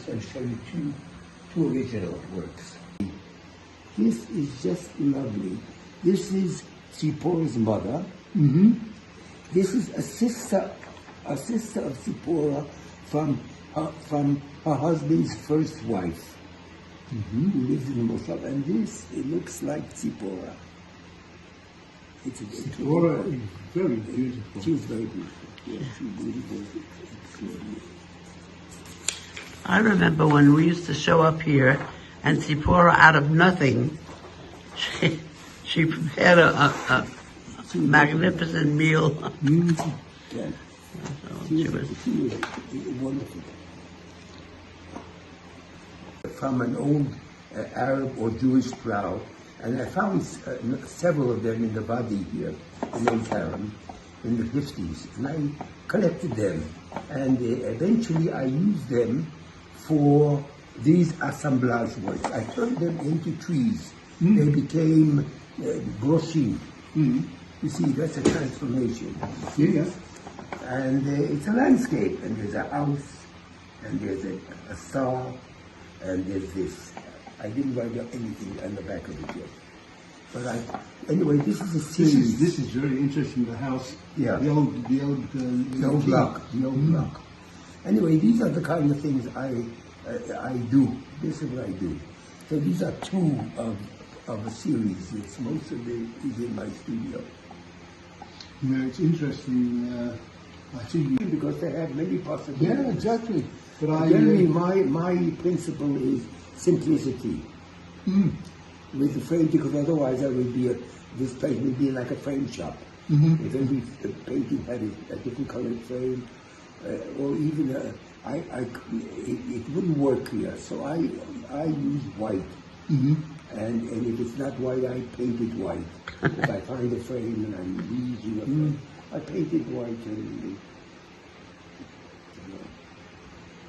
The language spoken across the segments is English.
I'll show you two original works. This is just lovely. This is Zipporah's mother. Mm-hmm. This is a sister of Zipporah from her husband's first wife, who lives in Mosul. And this, it looks like Zipporah. Zipporah is very beautiful. She's very beautiful. Yeah, she's beautiful. I remember when we used to show up here, and Zipporah, out of nothing, she prepared a magnificent meal. Yeah. She was She was wonderful. From an old Arab or Jewish plow, and I found several of them in the Wadi here, in Old Haram, in the 50s, and I collected them, and eventually I used them for these assemblage works. I turned them into trees. They became brochine. You see, that's a transformation. Yeah. And it's a landscape, and there's a house, and there's a star, and there's this. I didn't write anything on the back of it yet. But anyway, this is a series. This is very interesting. The house, Yeah. the old The old block. Anyway, these are the kind of things I do. This is what I do. So these are two of a series. It's most of it is in my studio. You know, it's interesting. I think Because they have many possibilities. yeah, exactly. But Generally, my principle is simplicity with the frame, because otherwise this place would be like a frame shop. If every painting had a different colored frame, or even it wouldn't work here. So I use white, and if it's not white, I paint it white. If I find a frame and I'm reusing a frame, I paint it white and.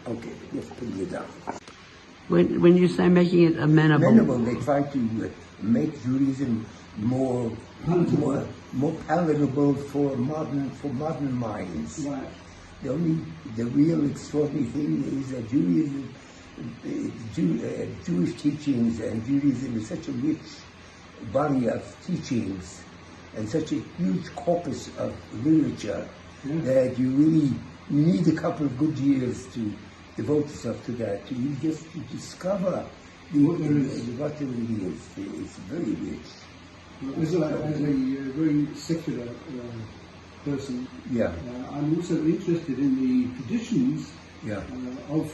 Okay, let's put it down. when you say making it amenable. Amenable, they try to make Judaism more palatable for modern minds. right. The real extraordinary thing is that Judaism, Jewish teachings and Judaism is such a rich body of teachings and such a huge corpus of literature that you really need a couple of good years to devote yourself to that, to discover what it really is. It's very rich. As a very secular person, Yeah. I'm also interested in the traditions Yeah. of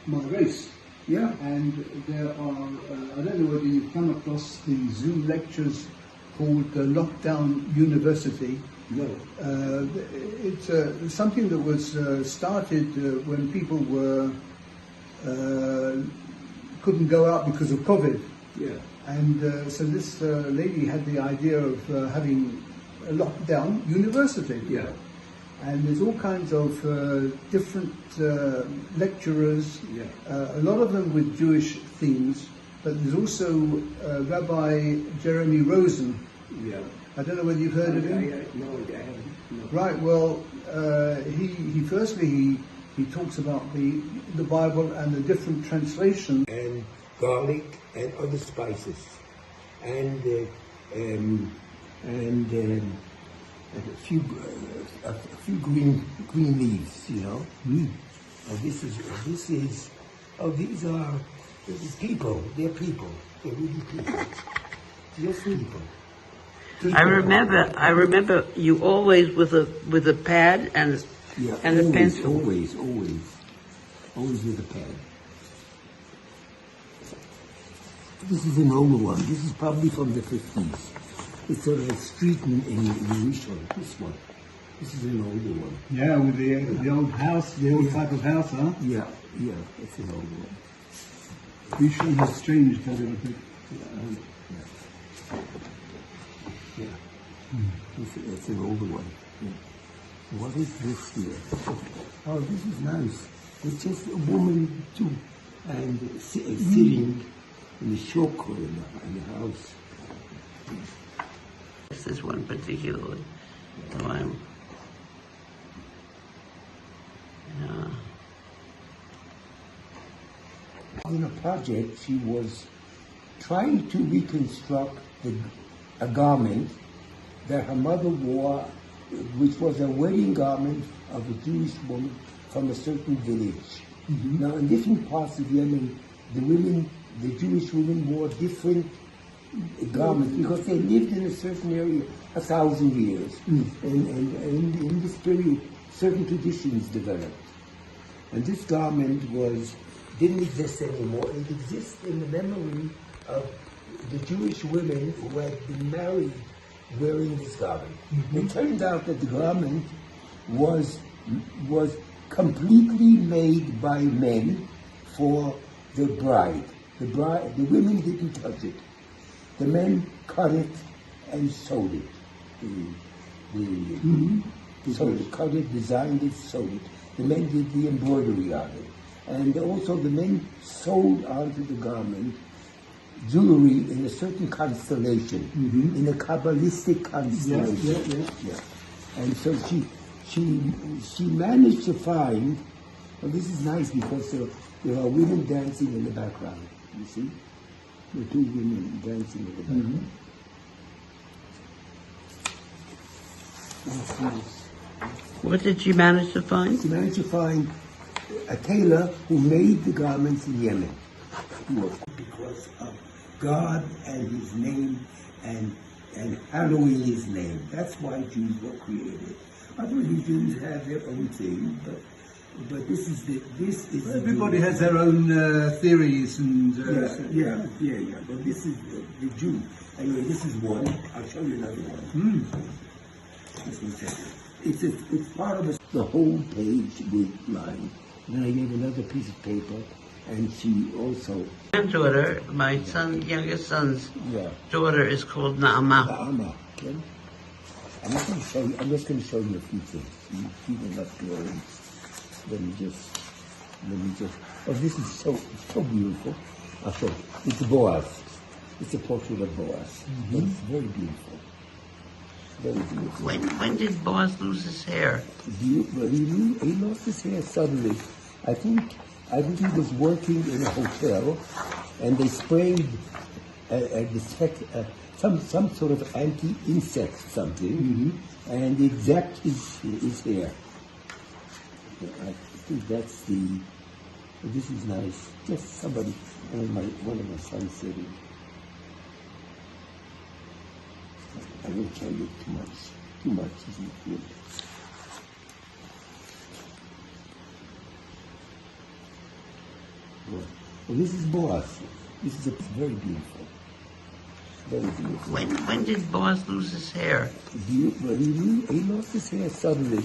my race. Yeah. And there are, I don't know whether you've come across the Zoom lectures called Lockdown University. No. It's something that was started when people couldn't go out because of COVID. Yeah. And so this lady had the idea of having a lockdown university. Yeah. And there's all kinds of different lecturers, Yeah. a lot of them with Jewish themes, but there's also Rabbi Jeremy Rosen. Yeah. I don't know whether you've heard of him. No, I haven't. No. Right. Well, he firstly he talks about the Bible and the different translations. And garlic and other spices, and a few green leaves, you know. These are people. They're people. They're really people. Just people. I remember you always with a pad and a pencil. Always with a pad. This is an older one. This is probably from the 50s. It's a street in Rishon. This one. This is an older one. Yeah, with the old house, the old type of house, huh? Yeah, it's an older one. Rishon has changed a little bit. It's an older one. Yeah. What is this here? Oh, this is nice. It's just a woman too, and sitting in the shok or in the house. This is one particularly. So in a project. She was trying to reconstruct a garment that her mother wore, which was a wedding garment of a Jewish woman from a certain village. Now, in different parts of Yemen, the Jewish women wore different garments because they lived in a certain area 1,000 years. And in this period, certain traditions developed. And this garment didn't exist anymore. It exists in the memory of the Jewish women who had been married wearing this garment. It turned out that the garment was completely made by men for the bride. The women didn't touch it. The men cut it and sewed it. Cut it, designed it, sewed it. The men did the embroidery on it. And also the men sewed onto the garment jewelry in a certain constellation, in a Kabbalistic constellation. Yeah. And so she managed to find, well, this is nice because there are women dancing in the background, you see? The two women dancing in the background. What did she manage to find? She managed to find a tailor who made the garments in Yemen. Because of God and His name and hallowing His name. That's why Jews were created. Other religions have their own thing, but this is Everybody has their own theories and... yeah. But this is the Jew. Anyway, this is one. I'll show you another one. This one. It's part of the whole page with line. Then I gave another piece of paper, and she also... Granddaughter, my youngest son's daughter is called Naama. Naama, okay? I'm just going to show you a few things. You will not go in. Let me just... Oh, this is so beautiful. I'll show you. It's Boaz. It's a portrait of Boaz. It's very beautiful. Very beautiful. When did Boaz lose his hair? He lost his hair suddenly. I think he was working in a hotel, and they sprayed some sort of anti-insect something, and it zapped his hair. I think that's the. This is nice. Just somebody, one of my sons said it. I won't tell you too much. Too much isn't good. Well, this is Boaz. This is very beautiful. Very beautiful. When did Boaz lose his hair? He lost his hair suddenly.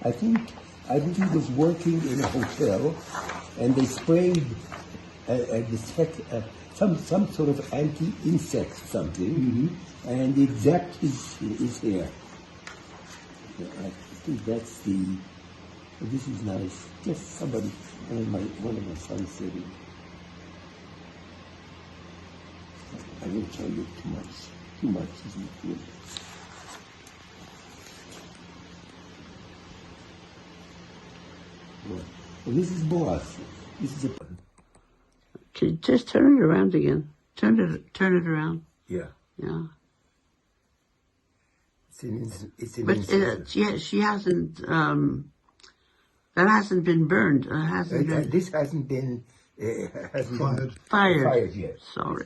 I think he was working in a hotel, and they sprayed some sort of anti-insect something, and it zapped his hair. I think that's the. This is nice. Just somebody, one of my sons said it. I won't tell you too much. Too much isn't good. Well, this is Boaz. This is a. Can you just turn it around again? Turn it around. Yeah. Yeah. It's an But she hasn't. That hasn't been burned. This hasn't been Fired. Fired yet. Sorry.